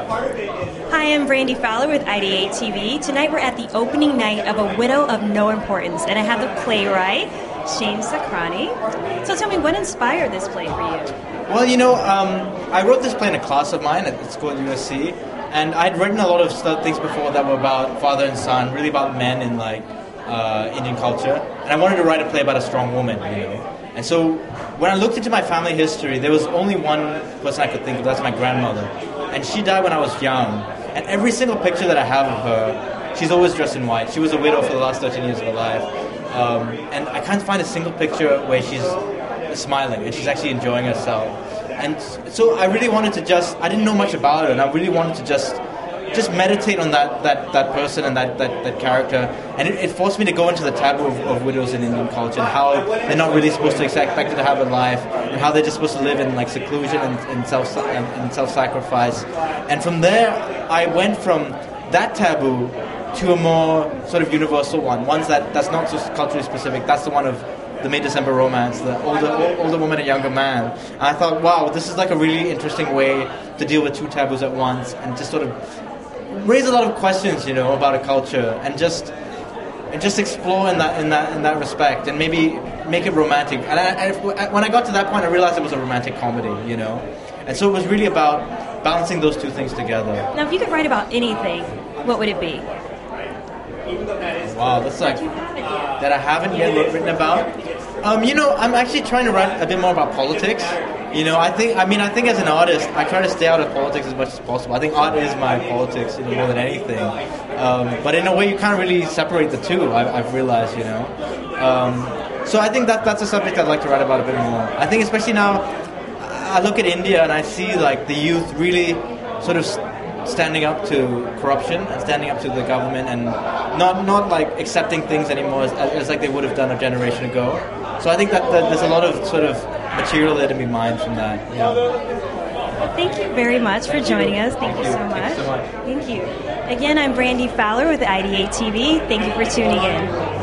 Hi, I'm Brandy Fowler with IdeateTV. Tonight we're at the opening night of A Widow of No Importance, and I have the playwright, Sakhrani. So tell me, what inspired this play for you? Well, I wrote this play in a class of mine at school at USC, and I'd written a lot of things before that were about father and son, really about men in Indian culture, and I wanted to write a play about a strong woman, And so when I looked into my family history, there was only one person I could think of, that's my grandmother. And she died when I was young. And every single picture that I have of her, she's always dressed in white. She was a widow for the last 13 years of her life. And I can't find a single picture where she's smiling and she's actually enjoying herself. And so I really wanted to I didn't know much about her, and I really wanted to just meditate on that person and that character, and it forced me to go into the taboo of widows in Indian culture and how they're not really supposed to expected to have a life, and how they're just supposed to live in seclusion and self-sacrifice. And from there, I went from that taboo to a more sort of universal one that's not just culturally specific. That's the one of the May-December romance, the older woman and younger man. And I thought, wow, this is a really interesting way to deal with two taboos at once, and just sort of raise a lot of questions, about a culture, and just explore in that respect, and maybe make it romantic. And when I got to that point, I realized it was a romantic comedy, And so it was really about balancing those two things together. Now, if you could write about anything, what would it be? Wow, that's that I haven't yet written about. I'm actually trying to write a bit more about politics. I think as an artist, I try to stay out of politics as much as possible. I think art is my politics, more than anything. But in a way, you can't really separate the two. I've realized, So I think that's a subject I'd like to write about a bit more. I think especially now, I look at India and I see the youth really sort of standing up to corruption and standing up to the government, and not accepting things anymore as they would have done a generation ago. So I think that there's a lot of sort of material there to be mined from that. Yeah. Well, thank you very much for joining us. Thank you so much. Thank you so much. Thank you. Again, I'm Brandy Fowler with IdeateTV. Thank you for tuning in.